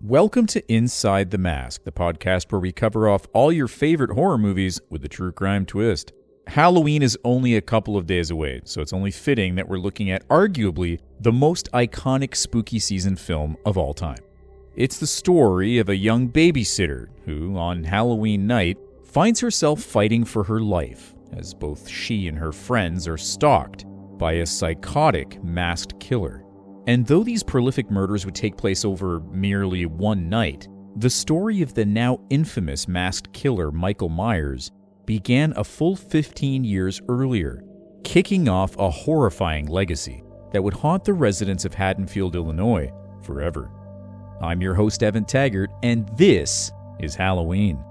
Welcome to Inside the Mask, the podcast where we cover off all your favorite horror movies with a true crime twist. Halloween is only a couple of days away, so it's only fitting that we're looking at arguably the most iconic spooky season film of all time. It's the story of a young babysitter who, on Halloween night, finds herself fighting for her life, as both she and her friends are stalked by a psychotic masked killer. And though these prolific murders would take place over merely one night, the story of the now infamous masked killer Michael Myers began a full 15 years earlier, kicking off a horrifying legacy that would haunt the residents of Haddonfield, Illinois, forever. I'm your host, Evan Taggart, and this is Halloween.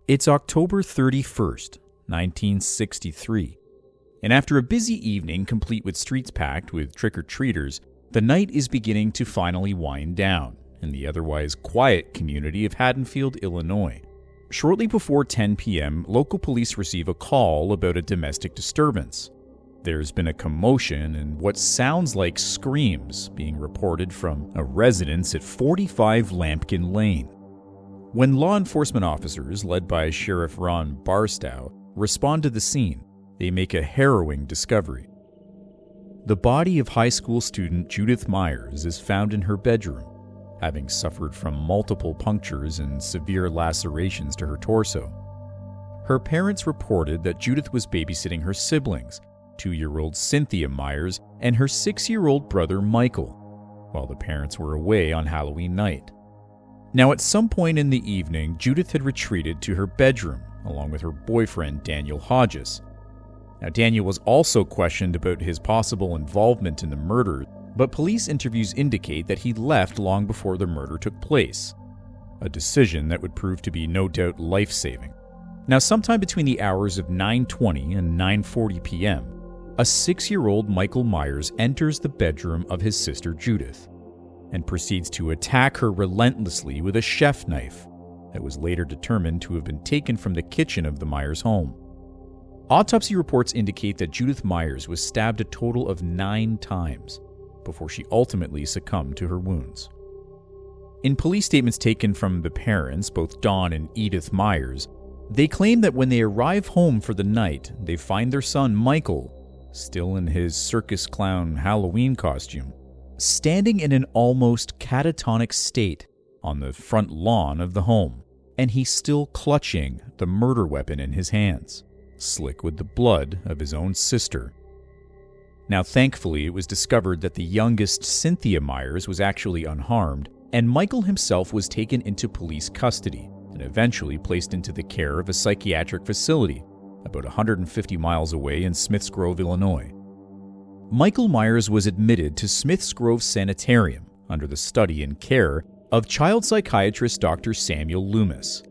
It's October 31st, 1963, and after a busy evening complete with streets packed with trick-or-treaters, the night is beginning to finally wind down in the otherwise quiet community of Haddonfield, Illinois. Shortly before 10 p.m., local police receive a call about a domestic disturbance. There's been a commotion and what sounds like screams being reported from a residence at 45 Lampkin Lane. When law enforcement officers, led by Sheriff Ron Barstow, respond to the scene, they make a harrowing discovery. The body of high school student Judith Myers is found in her bedroom, having suffered from multiple punctures and severe lacerations to her torso. Her parents reported that Judith was babysitting her siblings, 2-year-old Cynthia Myers and her 6-year-old brother Michael, while the parents were away on Halloween night. Now, at some point in the evening, Judith had retreated to her bedroom, along with her boyfriend, Daniel Hodges. Now, Daniel was also questioned about his possible involvement in the murder, but police interviews indicate that he left long before the murder took place, a decision that would prove to be no doubt life-saving. Now, sometime between the hours of 9:20 and 9:40 p.m., a 6-year-old Michael Myers enters the bedroom of his sister Judith and proceeds to attack her relentlessly with a chef knife that was later determined to have been taken from the kitchen of the Myers home. Autopsy reports indicate that Judith Myers was stabbed a total of 9 times before she ultimately succumbed to her wounds. In police statements taken from the parents, both Dawn and Edith Myers, they claim that when they arrive home for the night, they find their son Michael, still in his circus clown Halloween costume, standing in an almost catatonic state on the front lawn of the home, and he's still clutching the murder weapon in his hands, slick with the blood of his own sister. Now, thankfully, it was discovered that the youngest Cynthia Myers was actually unharmed, and Michael himself was taken into police custody and eventually placed into the care of a psychiatric facility about 150 miles away in Smiths Grove, Illinois. Michael Myers was admitted to Smiths Grove Sanitarium under the study and care of child psychiatrist Dr. Samuel Loomis.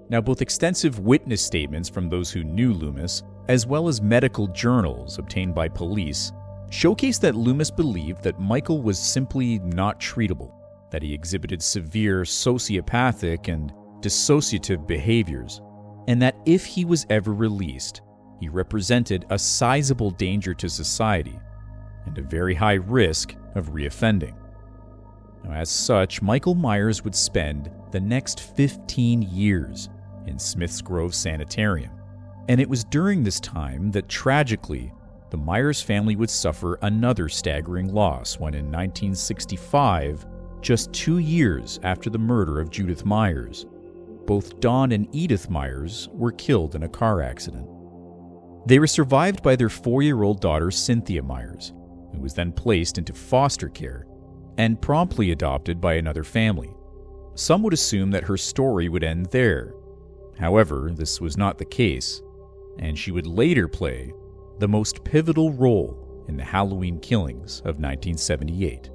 Now, both extensive witness statements from those who knew Loomis, as well as medical journals obtained by police, showcase that Loomis believed that Michael was simply not treatable, that he exhibited severe sociopathic and dissociative behaviors, and that if he was ever released, he represented a sizable danger to society and a very high risk of reoffending. Now, as such, Michael Myers would spend the next 15 years in Smiths Grove Sanitarium, and it was during this time that, tragically, the Myers family would suffer another staggering loss when in 1965, just 2 years after the murder of Judith Myers, both Dawn and Edith Myers were killed in a car accident. They were survived by their 4-year-old daughter Cynthia Myers, who was then placed into foster care and promptly adopted by another family. Some would assume that her story would end there. However, this was not the case, and she would later play the most pivotal role in the Halloween killings of 1978.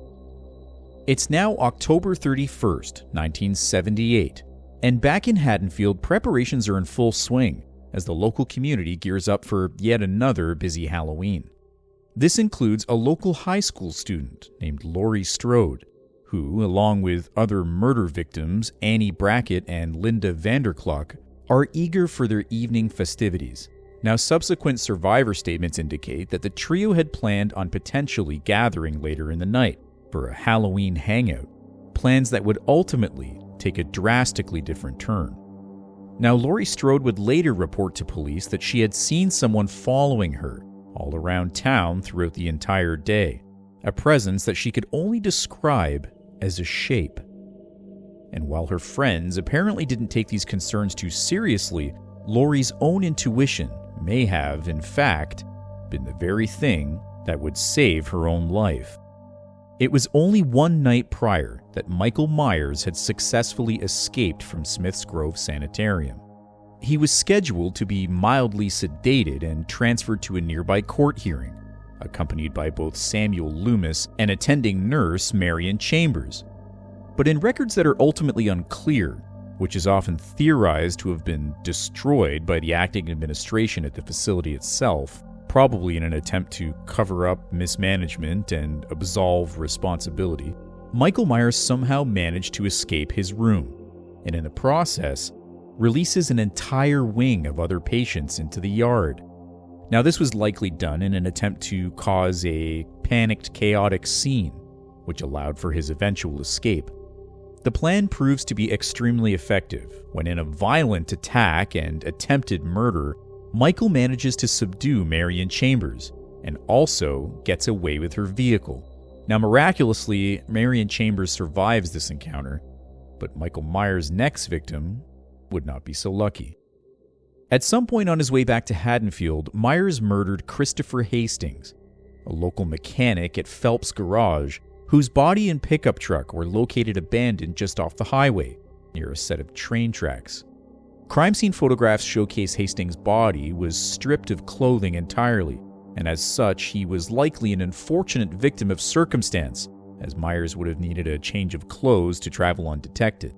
It's now October 31st, 1978, and back in Haddonfield, preparations are in full swing as the local community gears up for yet another busy Halloween. This includes a local high school student named Laurie Strode, who, along with other murder victims Annie Brackett and Linda Vanderklok, are eager for their evening festivities. Now, subsequent survivor statements indicate that the trio had planned on potentially gathering later in the night for a Halloween hangout, plans that would ultimately take a drastically different turn. Now, Laurie Strode would later report to police that she had seen someone following her all around town throughout the entire day, a presence that she could only describe as a shape. And while her friends apparently didn't take these concerns too seriously, Laurie's own intuition may have, in fact, been the very thing that would save her own life. It was only one night prior that Michael Myers had successfully escaped from Smith's Grove Sanitarium. He was scheduled to be mildly sedated and transferred to a nearby court hearing, accompanied by both Samuel Loomis and attending nurse Marion Chambers. But in records that are ultimately unclear, which is often theorized to have been destroyed by the acting administration at the facility itself, probably in an attempt to cover up mismanagement and absolve responsibility, Michael Myers somehow managed to escape his room, and in the process, releases an entire wing of other patients into the yard. Now, this was likely done in an attempt to cause a panicked, chaotic scene, which allowed for his eventual escape. The plan proves to be extremely effective when, in a violent attack and attempted murder, Michael manages to subdue Marion Chambers and also gets away with her vehicle. Now, miraculously, Marion Chambers survives this encounter, but Michael Myers' next victim would not be so lucky. At some point on his way back to Haddonfield, Myers murdered Christopher Hastings, a local mechanic at Phelps Garage, whose body and pickup truck were located abandoned just off the highway, near a set of train tracks. Crime scene photographs showcase Hastings' body was stripped of clothing entirely, and as such, he was likely an unfortunate victim of circumstance, as Myers would have needed a change of clothes to travel undetected.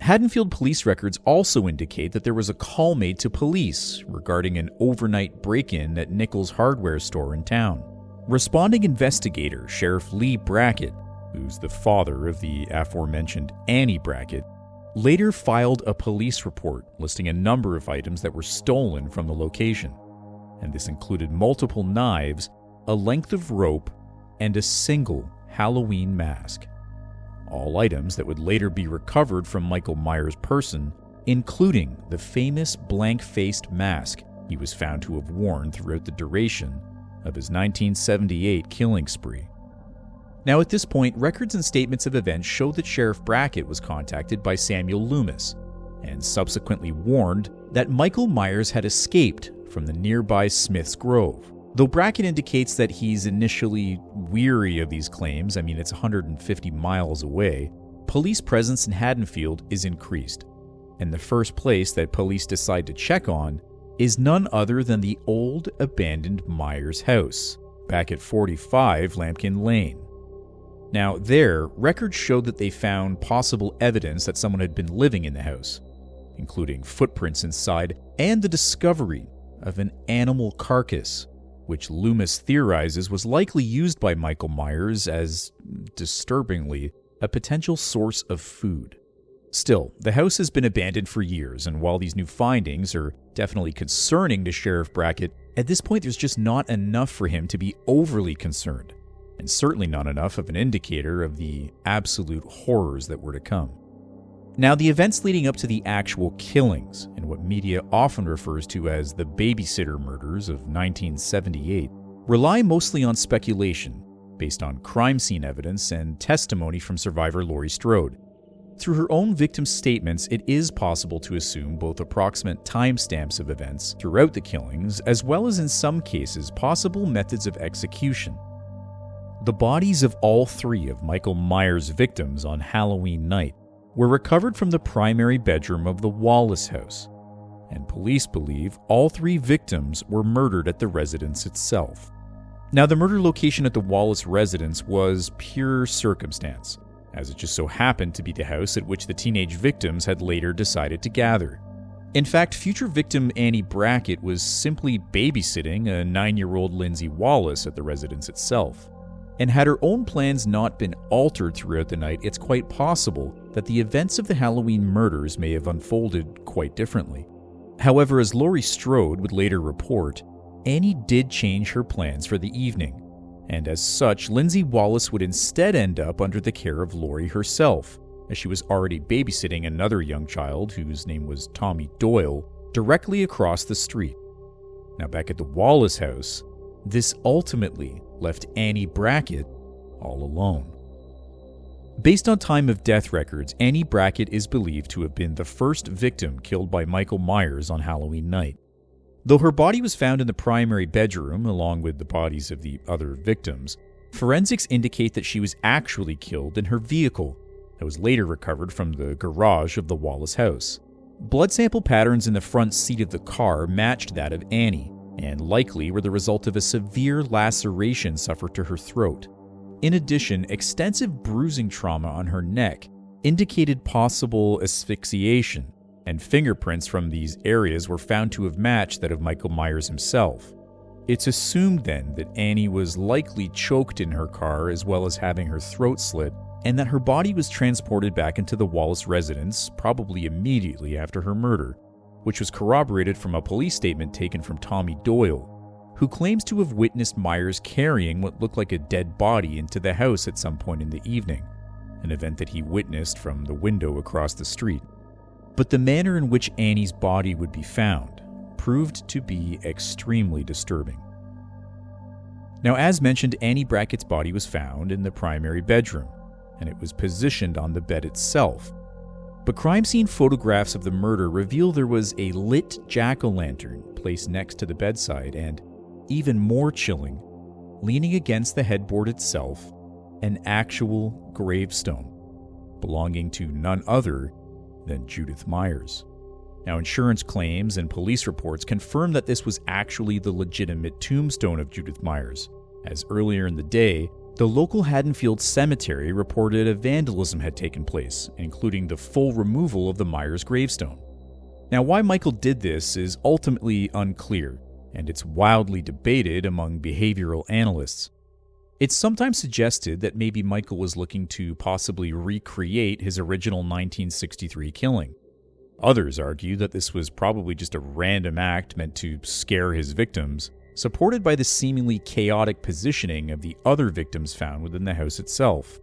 Haddonfield police records also indicate that there was a call made to police regarding an overnight break-in at Nichols' hardware store in town. Responding investigator Sheriff Lee Brackett, who's the father of the aforementioned Annie Brackett, later filed a police report listing a number of items that were stolen from the location, and this included multiple knives, a length of rope, and a single Halloween mask. All items that would later be recovered from Michael Myers' person, including the famous blank-faced mask he was found to have worn throughout the duration of his 1978 killing spree. Now, at this point, records and statements of events show that Sheriff Brackett was contacted by Samuel Loomis and subsequently warned that Michael Myers had escaped from the nearby Smith's Grove. Though Brackett indicates that he's initially weary of these claims, it's 150 miles away, police presence in Haddonfield is increased, and the first place that police decide to check on is none other than the old abandoned Myers house, back at 45 Lambkin Lane. Now, there, records showed that they found possible evidence that someone had been living in the house, including footprints inside and the discovery of an animal carcass, which Loomis theorizes was likely used by Michael Myers as, disturbingly, a potential source of food. Still, the house has been abandoned for years, and while these new findings are definitely concerning to Sheriff Brackett, at this point there's just not enough for him to be overly concerned, and certainly not enough of an indicator of the absolute horrors that were to come. Now, the events leading up to the actual killings, and what media often refers to as the Babysitter murders of 1978, rely mostly on speculation, based on crime scene evidence and testimony from survivor Laurie Strode. Through her own victim's statements, it is possible to assume both approximate timestamps of events throughout the killings, as well as in some cases possible methods of execution. The bodies of all three of Michael Myers' victims on Halloween night were recovered from the primary bedroom of the Wallace house, and police believe all three victims were murdered at the residence itself. Now, the murder location at the Wallace residence was pure circumstance, as it just so happened to be the house at which the teenage victims had later decided to gather. In fact, future victim Annie Brackett was simply babysitting a 9-year-old Lindsay Wallace at the residence itself. And had her own plans not been altered throughout the night, it's quite possible that the events of the Halloween murders may have unfolded quite differently. However, as Laurie Strode would later report, Annie did change her plans for the evening, and as such, Lindsay Wallace would instead end up under the care of Laurie herself, as she was already babysitting another young child whose name was Tommy Doyle, directly across the street. Now back at the Wallace house, this ultimately left Annie Brackett all alone. Based on time of death records, Annie Brackett is believed to have been the first victim killed by Michael Myers on Halloween night. Though her body was found in the primary bedroom along with the bodies of the other victims, forensics indicate that she was actually killed in her vehicle that was later recovered from the garage of the Wallace house. Blood sample patterns in the front seat of the car matched that of Annie, and likely were the result of a severe laceration suffered to her throat. In addition, extensive bruising trauma on her neck indicated possible asphyxiation, and fingerprints from these areas were found to have matched that of Michael Myers himself. It's assumed then that Annie was likely choked in her car as well as having her throat slit, and that her body was transported back into the Wallace residence probably immediately after her murder, which was corroborated from a police statement taken from Tommy Doyle, who claims to have witnessed Myers carrying what looked like a dead body into the house at some point in the evening, an event that he witnessed from the window across the street. But the manner in which Annie's body would be found proved to be extremely disturbing. Now, as mentioned, Annie Brackett's body was found in the primary bedroom, and it was positioned on the bed itself. But crime scene photographs of the murder reveal there was a lit jack-o'-lantern placed next to the bedside, and, even more chilling, leaning against the headboard itself, an actual gravestone belonging to none other than Judith Myers. Now, insurance claims and police reports confirm that this was actually the legitimate tombstone of Judith Myers, as earlier in the day, the local Haddonfield cemetery reported a vandalism had taken place, including the full removal of the Myers gravestone. Now, why Michael did this is ultimately unclear, and it's wildly debated among behavioral analysts. It's sometimes suggested that maybe Michael was looking to possibly recreate his original 1963 killing. Others argue that this was probably just a random act meant to scare his victims, supported by the seemingly chaotic positioning of the other victims found within the house itself.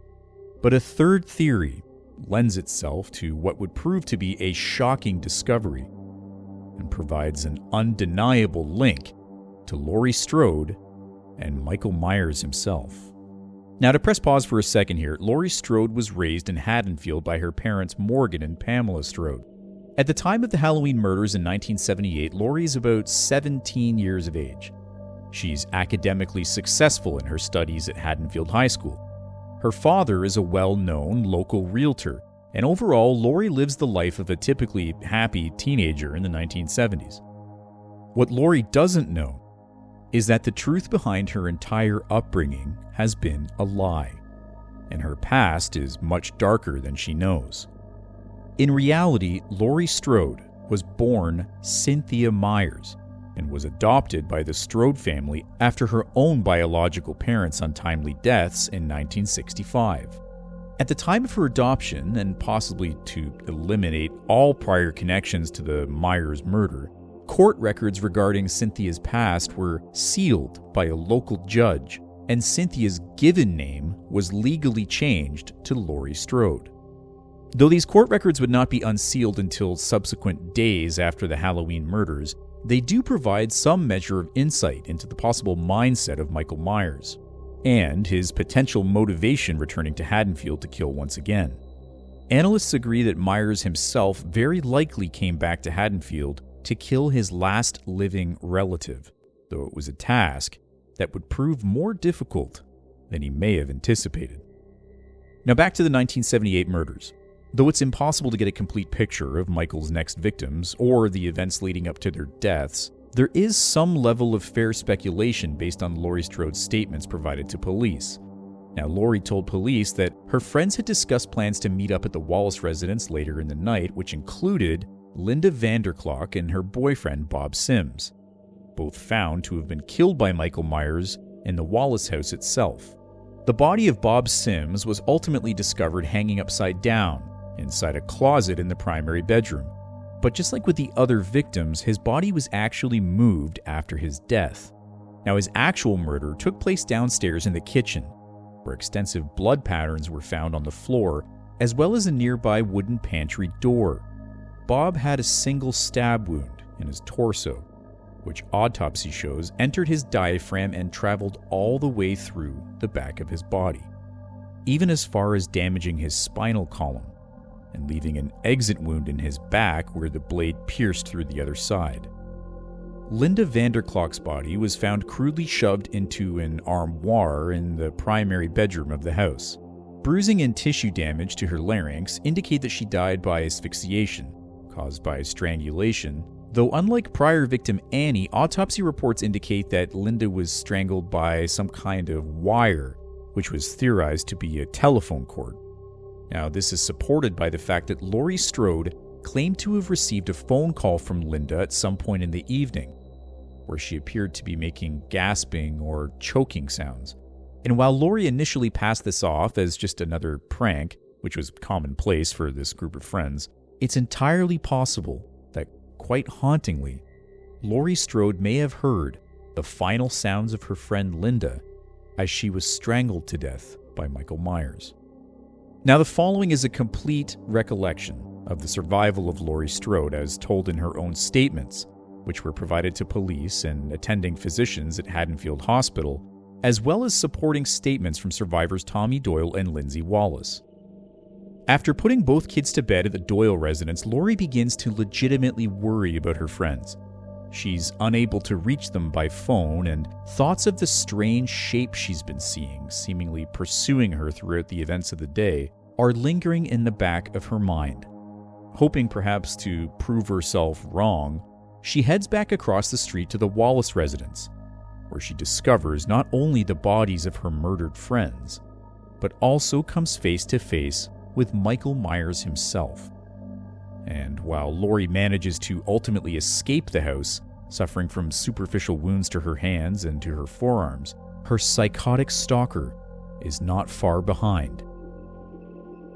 But a third theory lends itself to what would prove to be a shocking discovery and provides an undeniable link to Laurie Strode and Michael Myers himself. Now, to press pause for a second here, Laurie Strode was raised in Haddonfield by her parents Morgan and Pamela Strode. At the time of the Halloween murders in 1978, Laurie is about 17 years of age. She's academically successful in her studies at Haddonfield High School. Her father is a well-known local realtor, and overall, Laurie lives the life of a typically happy teenager in the 1970s. What Laurie doesn't know is that the truth behind her entire upbringing has been a lie, and her past is much darker than she knows. In reality, Laurie Strode was born Cynthia Myers and was adopted by the Strode family after her own biological parents' untimely deaths in 1965. At the time of her adoption, and possibly to eliminate all prior connections to the Myers murder, court records regarding Cynthia's past were sealed by a local judge, and Cynthia's given name was legally changed to Laurie Strode. Though these court records would not be unsealed until subsequent days after the Halloween murders, they do provide some measure of insight into the possible mindset of Michael Myers, and his potential motivation returning to Haddonfield to kill once again. Analysts agree that Myers himself very likely came back to Haddonfield to kill his last living relative, though it was a task that would prove more difficult than he may have anticipated. Now back to the 1978 murders. Though it's impossible to get a complete picture of Michael's next victims or the events leading up to their deaths, there is some level of fair speculation based on Laurie Strode's statements provided to police. Now, Laurie told police that her friends had discussed plans to meet up at the Wallace residence later in the night, which included Linda Vanderklok and her boyfriend Bob Sims, both found to have been killed by Michael Myers in the Wallace house itself. The body of Bob Sims was ultimately discovered hanging upside down inside a closet in the primary bedroom, But just like with the other victims, his body was actually moved after his death. Now, his actual murder took place downstairs in the kitchen, where extensive blood patterns were found on the floor, as well as a nearby wooden pantry door. Bob had a single stab wound in his torso, which autopsy shows entered his diaphragm and traveled all the way through the back of his body, even as far as damaging his spinal column and leaving an exit wound in his back where the blade pierced through the other side. Linda Vanderklok's body was found crudely shoved into an armoire in the primary bedroom of the house. Bruising and tissue damage to her larynx indicate that she died by asphyxiation, caused by strangulation, though unlike prior victim Annie, autopsy reports indicate that Linda was strangled by some kind of wire, which was theorized to be a telephone cord. Now, this is supported by the fact that Laurie Strode claimed to have received a phone call from Linda at some point in the evening, where she appeared to be making gasping or choking sounds. And while Laurie initially passed this off as just another prank, which was commonplace for this group of friends, it's entirely possible that, quite hauntingly, Laurie Strode may have heard the final sounds of her friend Linda as she was strangled to death by Michael Myers. Now, the following is a complete recollection of the survival of Laurie Strode as told in her own statements, which were provided to police and attending physicians at Haddonfield Hospital, as well as supporting statements from survivors Tommy Doyle and Lindsay Wallace. After putting both kids to bed at the Doyle residence, Laurie begins to legitimately worry about her friends. She's unable to reach them by phone, and thoughts of the strange shape she's been seeing, seemingly pursuing her throughout the events of the day, are lingering in the back of her mind. Hoping perhaps to prove herself wrong, she heads back across the street to the Wallace residence, where she discovers not only the bodies of her murdered friends, but also comes face to face with Michael Myers himself. And while Laurie manages to ultimately escape the house, suffering from superficial wounds to her hands and to her forearms, her psychotic stalker is not far behind.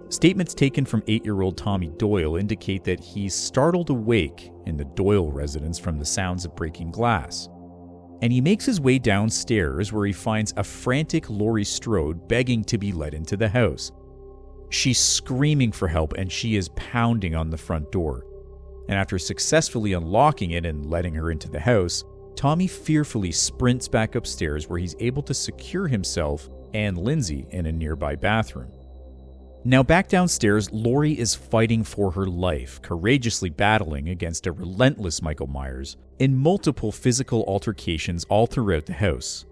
Statements taken from 8-year-old Tommy Doyle indicate that he's startled awake in the Doyle residence from the sounds of breaking glass, and he makes his way downstairs where he finds a frantic Laurie Strode begging to be let into the house. She's screaming for help and she is pounding on the front door. And after successfully unlocking it and letting her into the house, Tommy fearfully sprints back upstairs where he's able to secure himself and Lindsay in a nearby bathroom. Now back downstairs, Laurie is fighting for her life, courageously battling against a relentless Michael Myers in multiple physical altercations all throughout the house.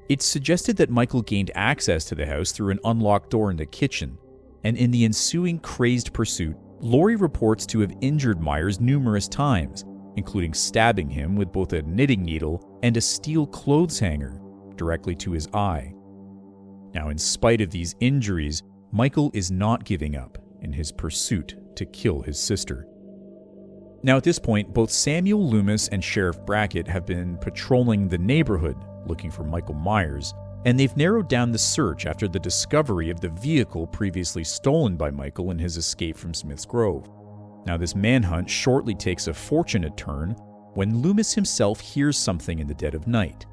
It's suggested that Michael gained access to the house through an unlocked door in the kitchen, and in the ensuing crazed pursuit, Laurie reports to have injured Myers numerous times, including stabbing him with both a knitting needle and a steel clothes hanger directly to his eye. Now, in spite of these injuries, Michael is not giving up in his pursuit to kill his sister. Now, at this point, both Samuel Loomis and Sheriff Brackett have been patrolling the neighborhood looking for Michael Myers, and they've narrowed down the search after the discovery of the vehicle previously stolen by Michael in his escape from Smith's Grove. Now, this manhunt shortly takes a fortunate turn when Loomis himself hears something in the dead of night.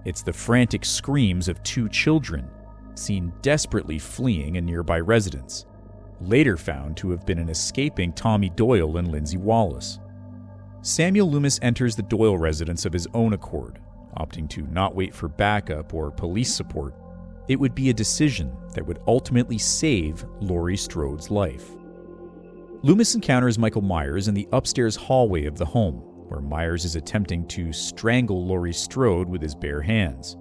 It's the frantic screams of 2 children, seen desperately fleeing a nearby residence, later found to have been an escaping Tommy Doyle and Lindsay Wallace. Samuel Loomis enters the Doyle residence of his own accord, opting to not wait for backup or police support. It would be a decision that would ultimately save Laurie Strode's life. Loomis encounters Michael Myers in the upstairs hallway of the home, where Myers is attempting to strangle Laurie Strode with his bare hands.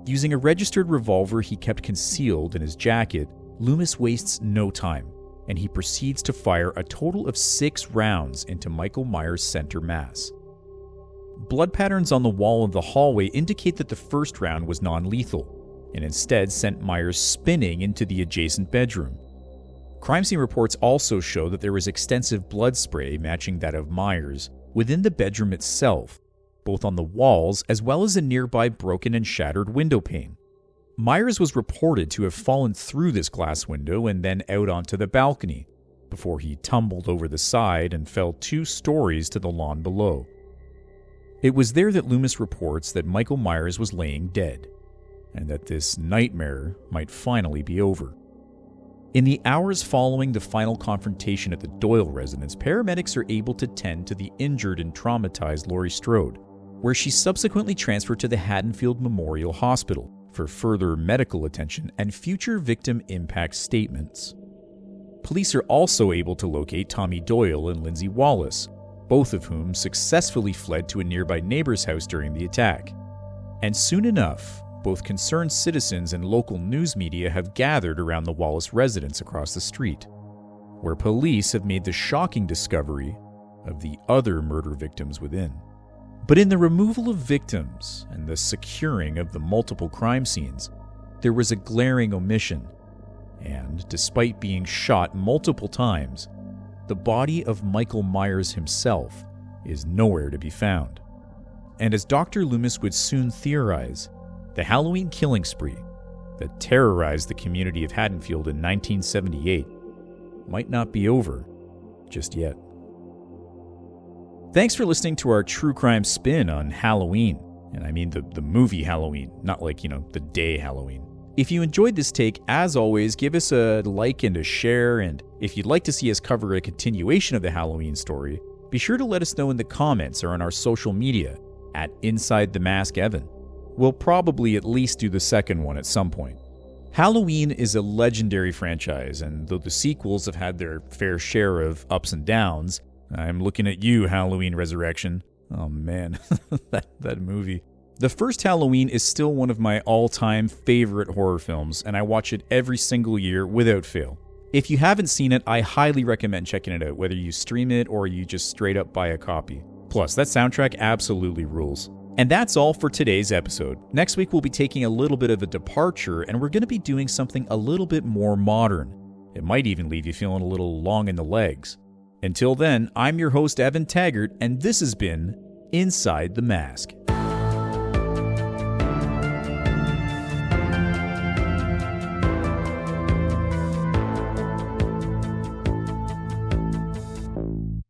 Using a registered revolver he kept concealed in his jacket, Loomis wastes no time, and he proceeds to fire a total of 6 rounds into Michael Myers' center mass. Blood patterns on the wall of the hallway indicate that the first round was non-lethal, and instead sent Myers spinning into the adjacent bedroom. Crime scene reports also show that there was extensive blood spray matching that of Myers within the bedroom itself, both on the walls as well as a nearby broken and shattered window pane. Myers was reported to have fallen through this glass window and then out onto the balcony, before he tumbled over the side and fell 2 stories to the lawn below. It was there that Loomis reports that Michael Myers was laying dead, and that this nightmare might finally be over. In the hours following the final confrontation at the Doyle residence, paramedics are able to tend to the injured and traumatized Laurie Strode, where she's subsequently transferred to the Haddonfield Memorial Hospital for further medical attention and future victim impact statements. Police are also able to locate Tommy Doyle and Lindsay Wallace, both of whom successfully fled to a nearby neighbor's house during the attack. And soon enough, both concerned citizens and local news media have gathered around the Wallace residence across the street, where police have made the shocking discovery of the other murder victims within. But in the removal of victims and the securing of the multiple crime scenes, there was a glaring omission. And despite being shot multiple times, the body of Michael Myers himself is nowhere to be found. And as Dr. Loomis would soon theorize, the Halloween killing spree that terrorized the community of Haddonfield in 1978 might not be over just yet. Thanks for listening to our true crime spin on Halloween. And I mean the movie Halloween, not like, the day Halloween. If you enjoyed this take, as always, give us a like and a share, and if you'd like to see us cover a continuation of the Halloween story, be sure to let us know in the comments or on our social media at Inside the Mask Evan. We'll probably at least do the second one at some point. Halloween is a legendary franchise, and though the sequels have had their fair share of ups and downs, I'm looking at you, Halloween Resurrection. Oh man, that movie. The first Halloween is still one of my all-time favorite horror films, and I watch it every single year without fail. If you haven't seen it, I highly recommend checking it out, whether you stream it or you just straight up buy a copy. Plus, that soundtrack absolutely rules. And that's all for today's episode. Next week, we'll be taking a little bit of a departure, and we're going to be doing something a little bit more modern. It might even leave you feeling a little long in the legs. Until then, I'm your host, Evan Taggart, and this has been Inside the Mask.